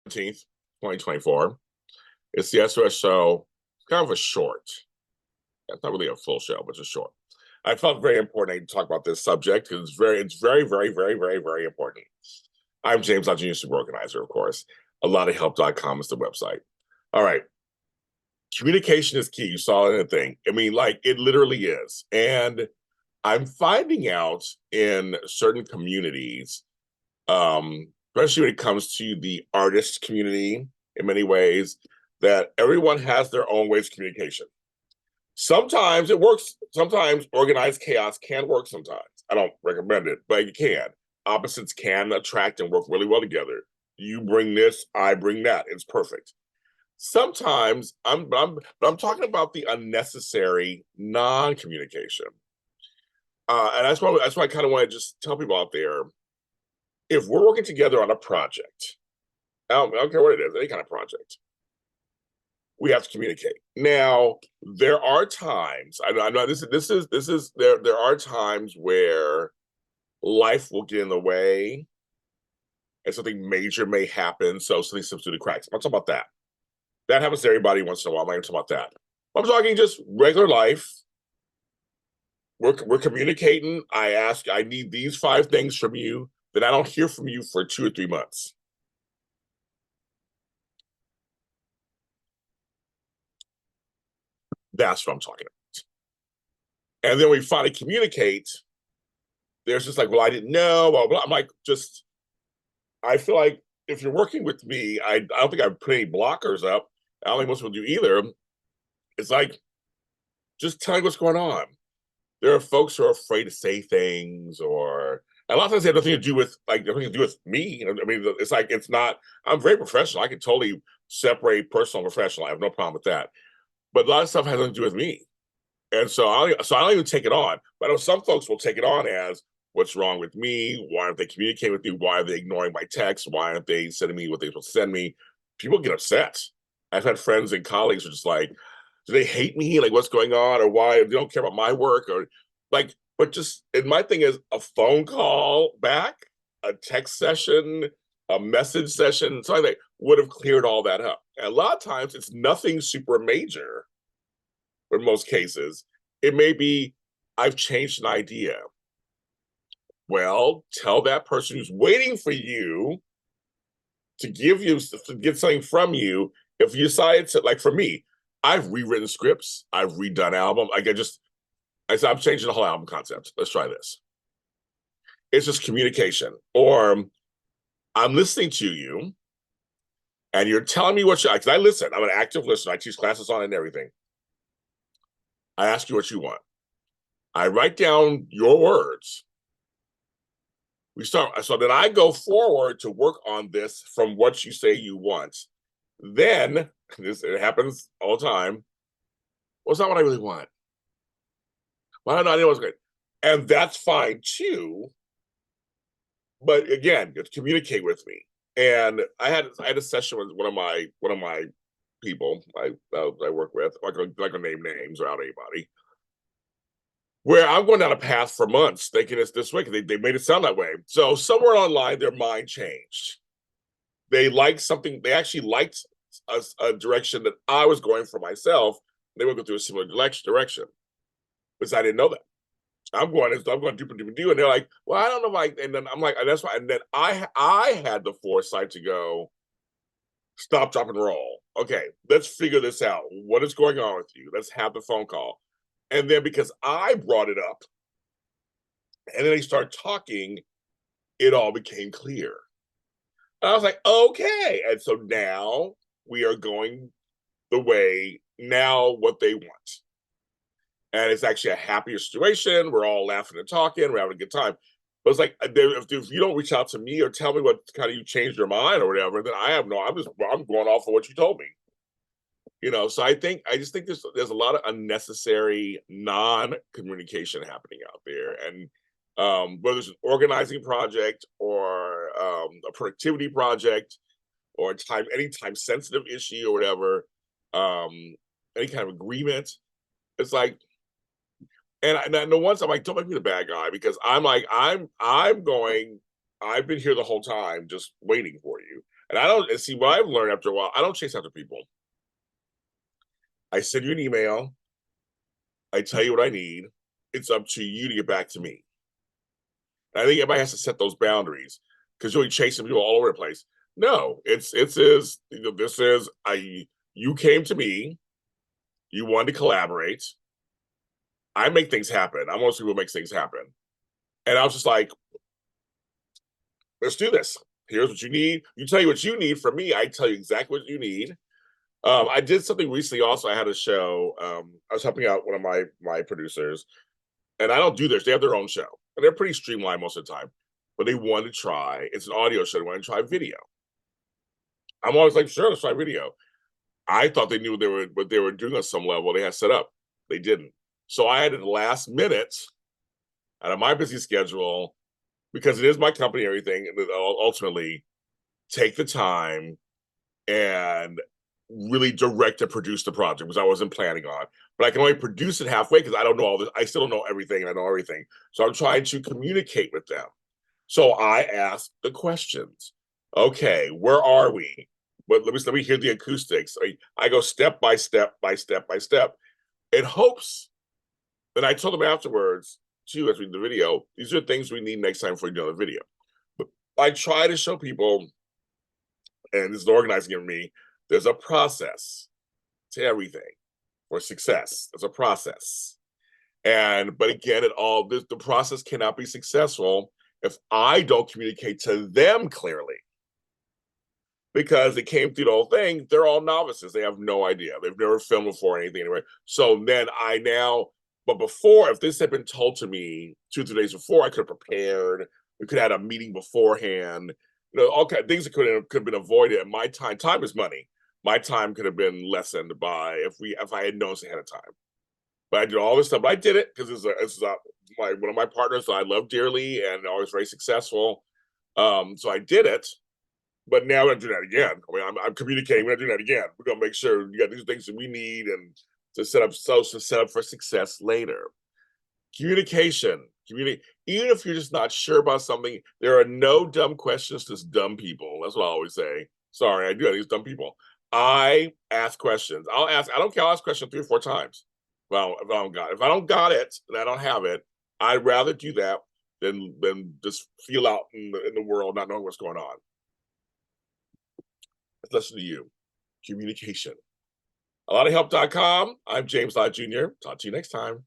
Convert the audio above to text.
17th, 2024. It's the SOS show. It's kind of a short. It's not really a full show, but just short. I felt very important to talk about this subject because it's very important. I'm James Lott, Junior Super Organizer, of course. AlottaHelp.com is the website. All right. Communication is key. You saw it in the thing. I mean, like, it literally is. And I'm finding out in certain communities, especially when it comes to the artist community in many ways, that everyone has their own ways of communication. Sometimes it works. Sometimes organized chaos can work sometimes. I don't recommend it, but you can. Opposites can attract and work really well together. You bring this, I bring that. It's perfect. Sometimes I'm talking about the unnecessary non-communication. And that's why I kind of want to just tell people out there, if we're working together on a project, I don't care what it is, any kind of project, we have to communicate. Now, there are times, I know there are times where life will get in the way and something major may happen, so something slips through the cracks. I'm talking about that. That happens to everybody once in a while. I'm not even talking about that. I'm talking just regular life. We're communicating. I need these 5 things from you, then I don't hear from you for 2 or 3 months. That's what I'm talking about. And then we finally communicate. There's just like, well, I didn't know. Blah, blah. I'm like, I feel like if you're working with me, I don't think I've put any blockers up. I don't think most people do either. It's like, just tell me what's going on. There are folks who are afraid to say things, or a lot of times they have nothing to do with nothing to do with me. I mean, it's like it's not. I'm very professional. I can totally separate personal and professional. I have no problem with that. But a lot of stuff has nothing to do with me, and I don't even take it on. But I know some folks will take it on as, what's wrong with me? Why aren't they communicating with me? Why are they ignoring my texts? Why aren't they sending me what they're supposed to send me? People get upset. I've had friends and colleagues who are just like, do they hate me? Like, what's going on? Or why they don't care about my work? Or like, but just, and my thing is, a phone call back, a text session, a message session, something that would have cleared all that up. And a lot of times it's nothing super major. In most cases, it may be, I've changed an idea. Well, tell that person who's waiting for you to get something from you. If you decide to, like, for me, I've rewritten scripts, I've redone album. I said, I'm changing the whole album concept. Let's try this. It's just communication. Or I'm listening to you and you're telling me what you like. Because I listen, I'm an active listener. I teach classes on it and everything. I ask you what you want. I write down your words. So then I go forward to work on this from what you say you want. Then, it happens all the time. Well, it's not what I really want. Well, I don't know what's good. And that's fine too. But again, you have to communicate with me. And I had a session with one of my people I work with. I'm not gonna name names or out anybody, where I'm going down a path for months thinking it's this way because they made it sound that way. So somewhere online, their mind changed. They liked something. They actually liked a direction that I was going for myself. They were going through a similar direction, because I didn't know that. I'm going do, and they're like, well, I don't know, like, and then I'm like, that's why. And then I had the foresight to go, stop, drop, and roll. Okay, let's figure this out. What is going on with you? Let's have the phone call. And then because I brought it up, and then they start talking, it all became clear. And I was like, okay. And so now we are going the way, now what they want. And it's actually a happier situation. We're all laughing and talking. We're having a good time. But it's like, if you don't reach out to me or tell me what kind of you changed your mind or whatever, then I'm going off of what you told me. So I just think there's a lot of unnecessary non-communication happening out there. And whether it's an organizing project or a productivity project or any time sensitive issue or whatever, any kind of agreement, it's like, and the ones I'm like, don't make me the bad guy, because I'm like, I've been here the whole time just waiting for you. And I don't see what I've learned after a while. I don't chase after people. I send you an email. I tell you what I need. It's up to you to get back to me. And I think everybody has to set those boundaries because you'll be chasing people all over the place. No, it's is this is you came to me, you wanted to collaborate. I make things happen. I'm one of those people who makes things happen. And I was just like, let's do this. Here's what you need. You tell you what you need from me. I tell you exactly what you need. I did something recently. Also, I had a show. I was helping out one of my producers, and I don't do this. They have their own show, and they're pretty streamlined most of the time. But they wanted to try. It's an audio show. They wanted to try video. I'm always like, sure, let's try video. I thought they knew what they were doing on some level. They had set up. They didn't. So I had at the last minute, out of my busy schedule, because it is my company, and everything, and ultimately take the time and really direct and produce the project, which I wasn't planning on. But I can only produce it halfway because I don't know all this. I still don't know everything, and I know everything. So I'm trying to communicate with them. So I ask the questions. Okay, where are we? But let me hear the acoustics. I go step by step by step by step in hopes. And I told them afterwards, too, as we did the video, these are things we need next time for another video. But I try to show people, and this is organizing for me, there's a process to everything for success. There's a process. But again, the process cannot be successful if I don't communicate to them clearly. Because it came through the whole thing, they're all novices. They have no idea. They've never filmed before or anything anyway. So then but before, if this had been told to me 2-3 days before, I could have prepared. We could have had a meeting beforehand. All kind of things that could have been avoided. And my time is money. My time could have been lessened by if I had known this ahead of time. But I did all this stuff. But I did it because it's one of my partners that I love dearly and always very successful. So I did it. But now we're gonna do that again. I mean, I'm communicating. We're gonna do that again. We're gonna make sure you got these things that we need and to set up for success later. Communication. Even if you're just not sure about something, there are no dumb questions, just dumb people. That's what I always say. Sorry, I do have these dumb people. I ask questions. I don't care. I'll ask questions 3 or 4 times. Well, if I don't got it and I don't have it, I'd rather do that than just feel out in the world not knowing what's going on. Let's listen to you. Communication. AlottaHelp.com. I'm James Lott Jr. Talk to you next time.